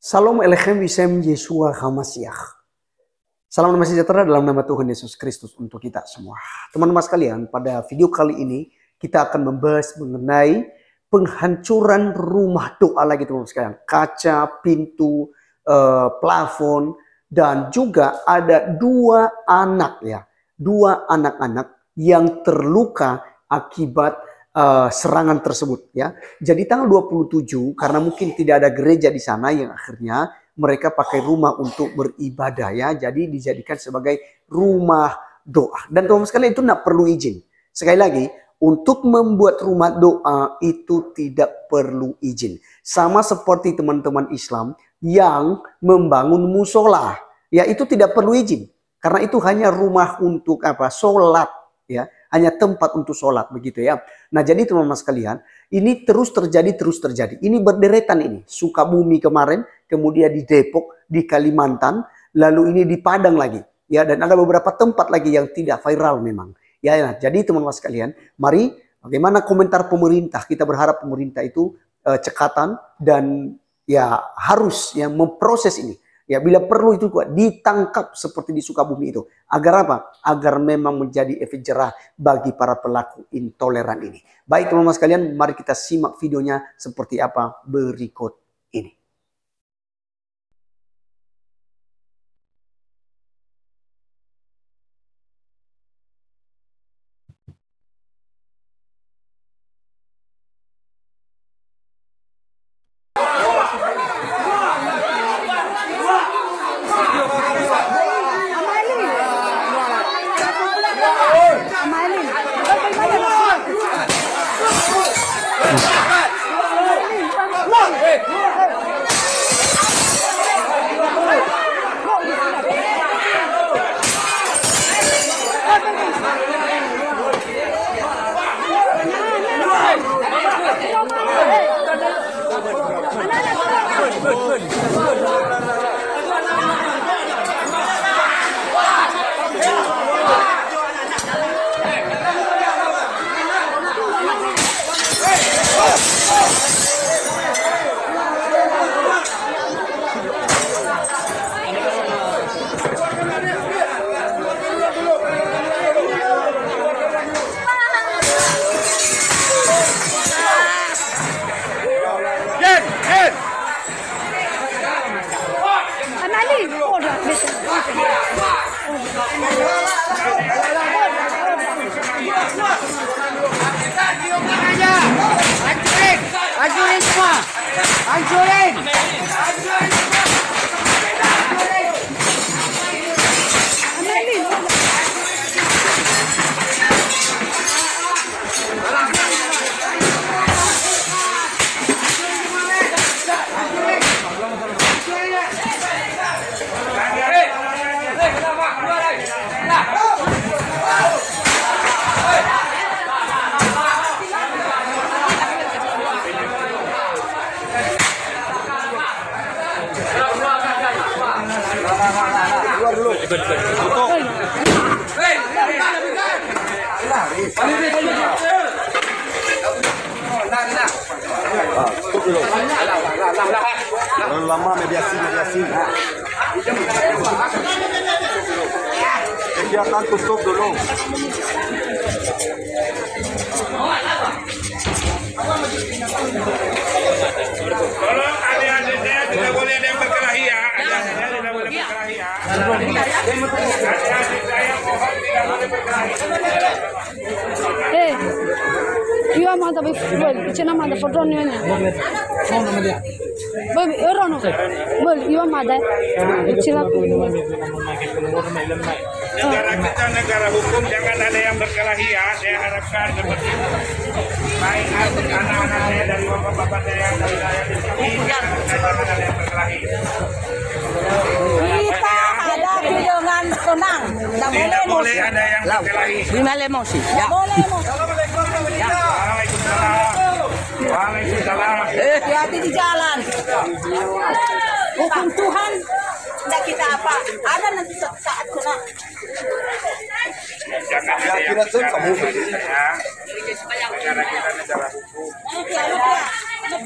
Salam Elechem Isem Yeshua HaMashiach. Salam damai sejahtera dalam nama Tuhan Yesus Kristus untuk kita semua. Teman-teman sekalian, pada video kali ini kita akan membahas mengenai penghancuran rumah doa lagi teman-teman sekalian. Kaca, pintu, plafon, dan juga ada dua anak-anak yang terluka akibat serangan tersebut ya. Jadi tanggal 27 karena mungkin tidak ada gereja di sana yang akhirnya mereka pakai rumah untuk beribadah ya. Jadi dijadikan sebagai rumah doa. Dan teman-teman sekalian itu tidak perlu izin. Sekali lagi, untuk membuat rumah doa itu tidak perlu izin. Sama seperti teman-teman Islam yang membangun musola, ya itu tidak perlu izin. Karena itu hanya rumah untuk sholat ya. Hanya tempat untuk sholat begitu ya. Nah jadi teman-teman sekalian, ini terus terjadi. Ini berderetan ini. Sukabumi kemarin, kemudian di Depok, di Kalimantan, lalu ini di Padang lagi. Ya, dan ada beberapa tempat lagi yang tidak viral memang. Ya, jadi teman-teman sekalian, mari bagaimana komentar pemerintah. Kita berharap pemerintah itu cekatan dan ya harus ya memproses ini. Ya, bila perlu itu ditangkap seperti di Sukabumi itu. Agar apa? Agar memang menjadi efek jerah bagi para pelaku intoleran ini. Baik teman-teman sekalian, mari kita simak videonya seperti apa berikut ini. Hancurin semua! Hancurin! Lama mediasi. Kegiatan tutup dulu. Tolong adik-adik saya tidak boleh ada yang berkelahi ya. Adik-adik saya tidak boleh berkelahi ya. Adik-adik saya mohon tidak boleh berkelahi. Io amata per quello, ce n'ha amata foto ne ne. Baby, ero no. Bol, io amata. Ce l'ha. Negara kita negara hukum, jangan ada yang berkelahi ya. Saya harapkan seperti itu. Baik anak-anak saya dari bapak-bapak saya dari saya di sini, jangan ada yang berkelahi. Kita hadapi dengan tenang. Tidak boleh ada yang berkelahi. Boleh emosi. Ya. Boleh emosi. Waalaikumsalam. Hati-hati di jalan. Hukum Tuhan tidak kita apa. Ada nanti saat kena. Jangan ada yang berkelahi ya. Negara kita negara hukum. Sama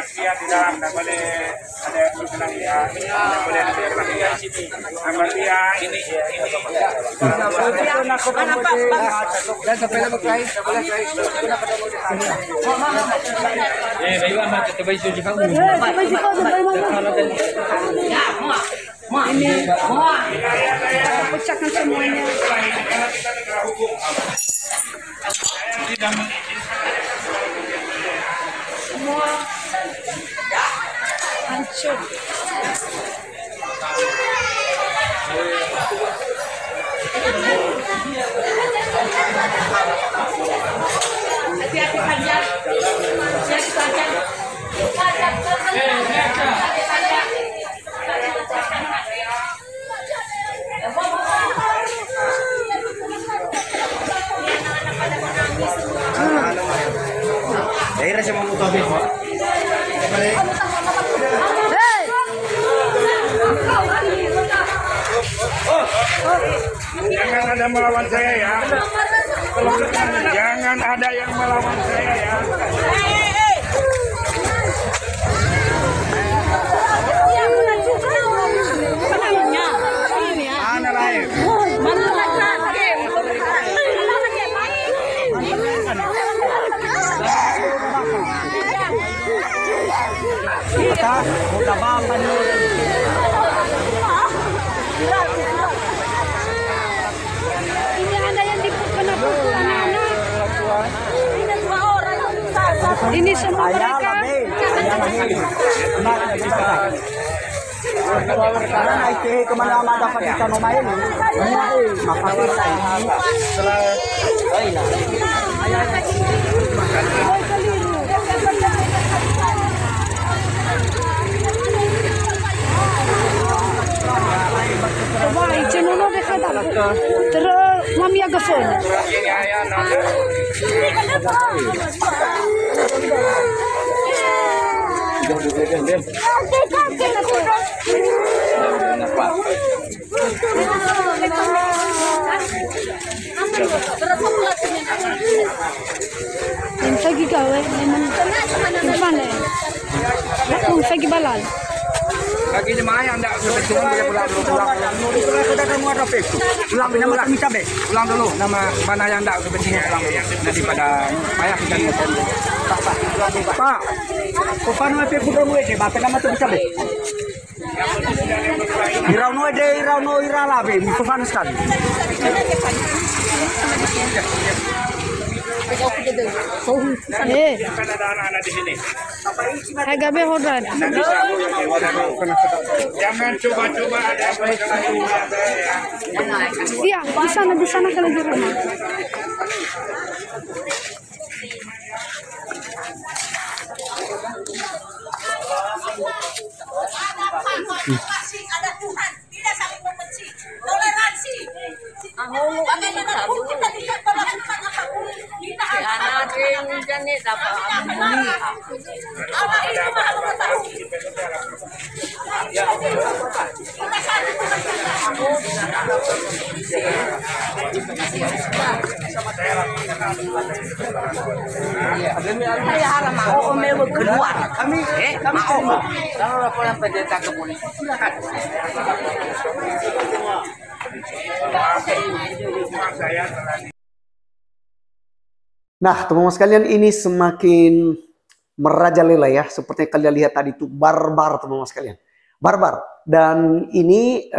dia di dalam tidak boleh ada yang berkelahian, tidak boleh ada yang berkelahian di sini. Sama dia ini. Ini pecahkan semuanya. Karena kita negara hukum. Saya tidak mengizinkan. Semua hancur. Hati-hati saja. Hati-hati saja. Daerah sama mutabik. Jangan ada melawan saya ya. Jangan ada yang melawan saya ya. Mana lain? Ini ada yang kena pukul anak-anak. Ini semua mereka. Kemana-mana dapat ikan lumayan ini. Vai, ce nu de hadal. Terus mami agafon. Yung fagi gawe, yung fane. Yung fagi balal. Bagi jemaah yang tidak kebetulan boleh pulang dulu. Sudah kamu ada pektu. Ulang dulu kami cabe. Pulang dulu. Nama mana yang tidak kebetulan pulang dulu. Daripada payah kita ngeten. Pak. Kufan mau pektu dulu aja. Bapak nama tu cabe. Irau no irala be. Kufan sekali. Kan ada anak-anak di sini. Agabe hodan. Jangan coba-coba ada yang berkelahi ya. Iya, di sana kalau di rumah. Ada Tuhan, tidak saling membenci, toleransi. Bagaimana pun kita tidak melakukan apapun, kita harus anak ini dapat Allah ini maha mengetahui. Kita saling saya harap mau omel keluar. Kami mau. Kalau laporan pendeta ke polisi, silakan. Nah, teman-teman sekalian, ini semakin merajalela ya. Seperti yang kalian lihat tadi itu barbar, teman-teman sekalian. Barbar. Dan ini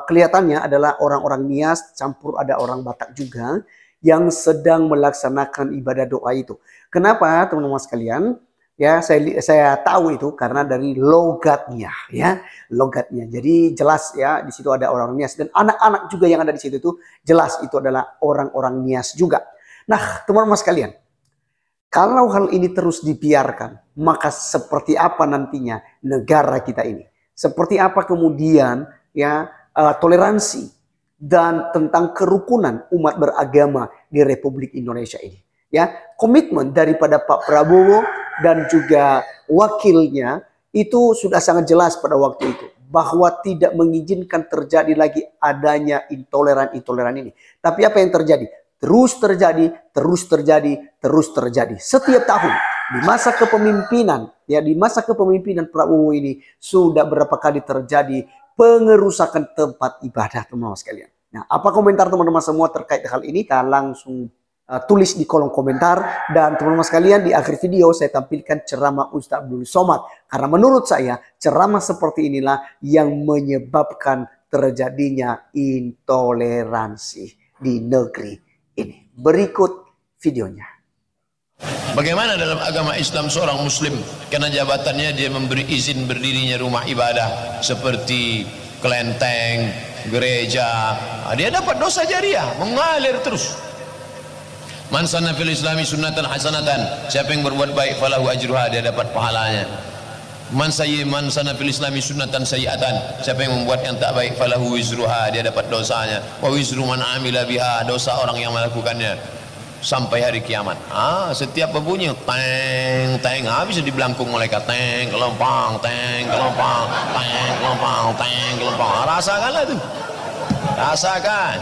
kelihatannya adalah orang-orang Nias, campur ada orang Batak juga, yang sedang melaksanakan ibadah doa itu. Kenapa, teman-teman sekalian? Ya, saya tahu itu karena dari logatnya, ya, logatnya. Jadi jelas ya, di situ ada orang Nias dan anak-anak juga yang ada di situ itu jelas itu adalah orang-orang Nias juga. Nah, teman-teman sekalian, kalau hal ini terus dibiarkan, maka seperti apa nantinya negara kita ini? Seperti apa kemudian ya toleransi dan tentang kerukunan umat beragama di Republik Indonesia ini? Ya, komitmen daripada Pak Prabowo dan juga wakilnya itu sudah sangat jelas pada waktu itu bahwa tidak mengizinkan terjadi lagi adanya intoleran ini. Tapi apa yang terjadi? terus terjadi, terus terjadi, terus terjadi. Setiap tahun di masa kepemimpinan, ya di masa kepemimpinan Prabowo ini sudah berapa kali terjadi pengerusakan tempat ibadah, teman-teman sekalian. Nah, apa komentar teman-teman semua terkait hal ini? Kalian langsung tulis di kolom komentar. Dan teman-teman sekalian, di akhir video saya tampilkan ceramah Ustaz Abdul Somad. Karena menurut saya ceramah seperti inilah yang menyebabkan terjadinya intoleransi di negeri ini. Berikut videonya. Bagaimana dalam agama Islam seorang muslim karena jabatannya dia memberi izin berdirinya rumah ibadah seperti kelenteng, gereja, dia dapat dosa jariah mengalir terus. Man sanna fil islami sunnatan hasanatan, siapa yang berbuat baik falahu ajruha, dia dapat pahalanya. Man sanna fil islami sunnatan sayyi'atan, siapa yang membuat yang tak baik falahu wizruha, dia dapat dosanya. Wa wizru man amila biha, dosa orang yang melakukannya sampai hari kiamat. Setiap berbunyi teng teng, bisa dibelangkung malaikat, teng kelompang, teng kelompang, teng kelompang, teng kelompang. Rasakanlah itu, rasakan.